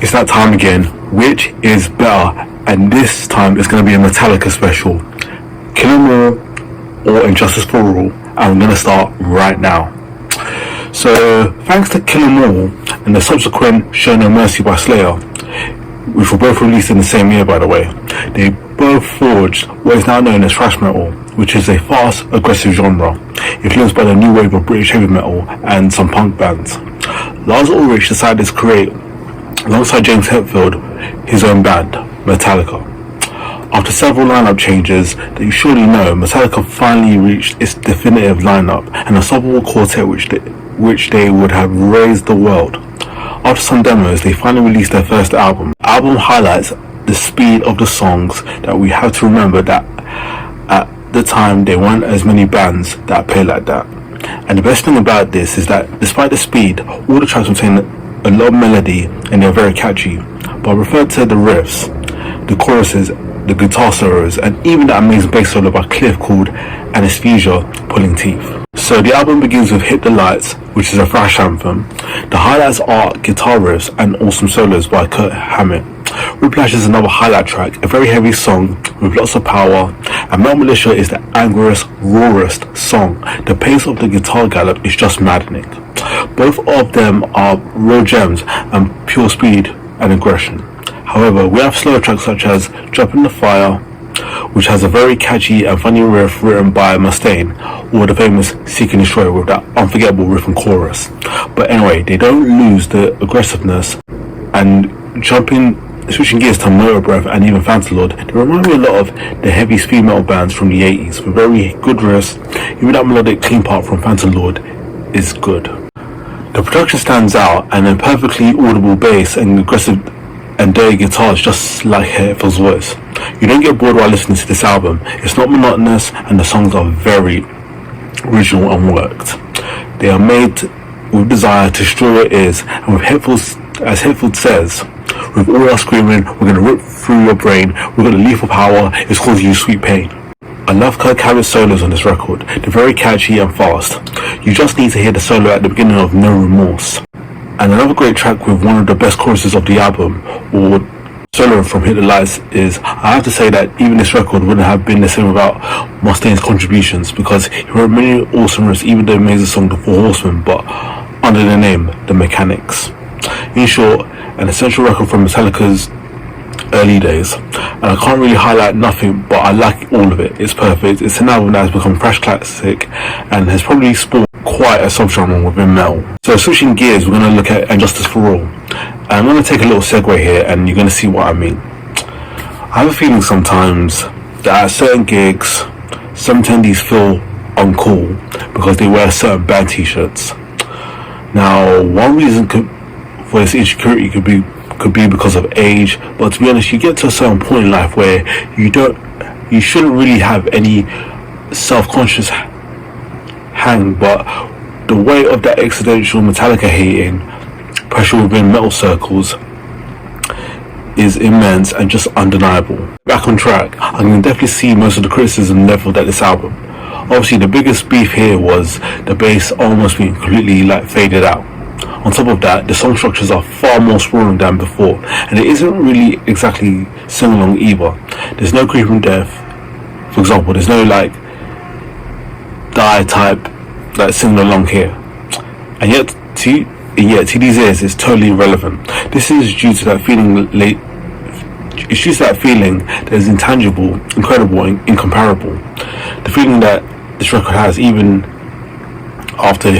It's that time again. Which is better? And this time it's going to be a Metallica special. Kill 'Em All or Injustice for All. And I'm going to start right now. So, thanks to Kill 'Em All and the subsequent Show No Mercy by Slayer, which were both released in the same year by the way, they both forged what is now known as thrash metal, which is a fast, aggressive genre, influenced by the new wave of British heavy metal and some punk bands. Lars Ulrich decided to create, alongside James Hetfield, his own band, Metallica. After several lineup changes that you surely know, Metallica finally reached its definitive lineup, an unstoppable quartet which they would have raised the world. After some demos, they finally released their first album. The album highlights the speed of the songs that we have to remember that at the time there weren't as many bands that play like that. And the best thing about this is that despite the speed, all the tracks contain a lot of melody and they're very catchy. But I refer to the riffs, the choruses, the guitar solos, and even that amazing bass solo by Cliff called Anesthesia, Pulling Teeth. So the album begins with Hit the Lights, which is a thrash anthem. The highlights are guitar riffs and awesome solos by Kirk Hammett. Whiplash is another highlight track, a very heavy song with lots of power, and Mel Militia is the angriest, rawest song. The pace of the guitar gallop is just maddening. Both of them are raw gems and pure speed and aggression. However, we have slower tracks such as Drop in the Fire, which has a very catchy and funny riff written by Mustaine, or the famous Seek and Destroy with that unforgettable riff and chorus. But anyway, they don't lose the aggressiveness, and switching gears to Motor Breath and even Phantom Lord, they remind me a lot of the heavy speed metal bands from the 80s with very good riffs. Even that melodic clean part from Phantom Lord is good. The production stands out, and a perfectly audible bass and aggressive and dirty guitars just like Hetfield's voice. You don't get bored while listening to this album. It's not monotonous and the songs are very original and worked. They are made with desire to destroy your ears, and with Hetfield, as Hetfield says, with all our screaming, we're going to rip through your brain, we're going to lethal power, it's causing you sweet pain. I love Kirk Hammett's solos on this record. They're very catchy and fast. You just need to hear the solo at the beginning of No Remorse. And another great track with one of the best choruses of the album, or solo from Hit the Lights, is, I have to say that even this record wouldn't have been the same without Mustaine's contributions, because he wrote many awesome riffs, even the amazing song The Four Horsemen, but under the name The Mechanics. In short, an essential record from Metallica's early days, and I can't really highlight nothing, but I like all of it. It's perfect. It's an album that has become thrash classic and has probably spawned quite a subgenre within metal. So switching gears, we're going to look at Injustice for All, and I'm going to take a little segue here and you're going to see what I mean. I have a feeling sometimes that at certain gigs some attendees feel uncool because they wear certain band t-shirts. Now, one reason for this insecurity could be because of age, but to be honest, you get to a certain point in life where you shouldn't really have any self-conscious hang, but the weight of that accidental Metallica hating pressure within metal circles is immense and just undeniable. Back on track, I can definitely see most of the criticism leveled at this album. Obviously, the biggest beef here was the bass almost being completely faded out. On top of that, the song structures are far more sprawling than before, and it isn't really exactly sing-along either. There's no Creeping Death, for example. There's no Die type sing-along here, and yet to these ears it's totally irrelevant. This is due to that feeling it's just that feeling that is intangible, incredible, and incomparable. The feeling that this record has, even after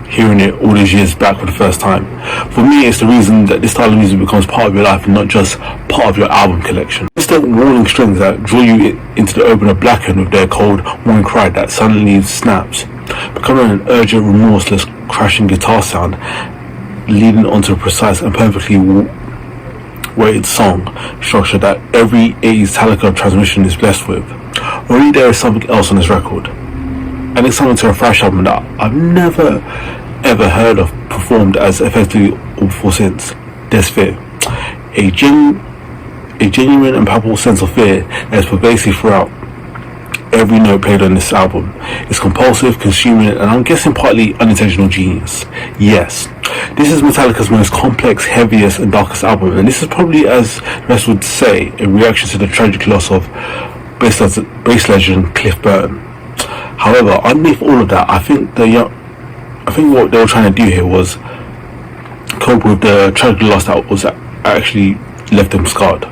hearing it all these years back for the first time. For me, it's the reason that this style of music becomes part of your life and not just part of your album collection. It's the warning strings that draw you into the opener Blackened with their cold morning cry that suddenly snaps, becoming an urgent, remorseless, crashing guitar sound, leading onto a precise and perfectly weighted song structure that every 80s Metallica transmission is blessed with. Already there is something else on this record, and it's something to a thrash album that I've never ever heard of performed as effectively or before since. There's Fear, a genuine and palpable sense of fear that is pervasive throughout. every note played on this album. It's compulsive, consuming, and I'm guessing partly unintentional genius. Yes, this is Metallica's most complex, heaviest, and darkest album, and this is probably, as the rest would say, a reaction to the tragic loss of bass legend Cliff Burton. However, underneath all of that, I think what they were trying to do here was cope with the tragic loss that was actually left them scarred.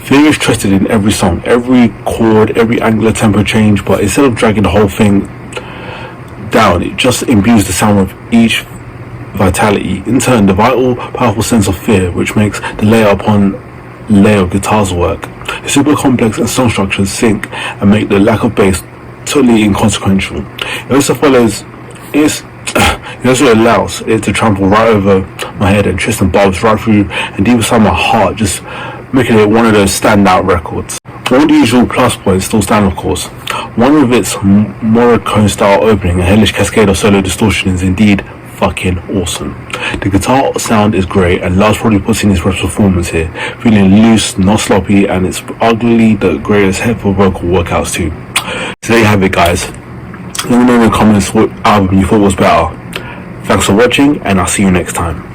Fear is trusted in every song, every chord, every angular tempo change, but instead of dragging the whole thing down, it just imbues the sound of each vitality. In turn, the vital, powerful sense of fear, which makes the layer upon layer of guitars work. The super complex and song structures sync and make the lack of bass totally inconsequential. It also allows it to trample right over my head and twist and bobs right through and deep inside my heart, just making it one of those standout records. All the usual plus points still stand, of course. One of its Morricone style opening, a hellish cascade of solo distortion, is indeed fucking awesome. The guitar sound is great, and Lars probably puts in his best performance here, feeling loose, not sloppy, and it's arguably the greatest headphone vocal workouts too. So there you have it, guys. Let me know in the comments what album you thought was better. Thanks for watching, and I'll see you next time.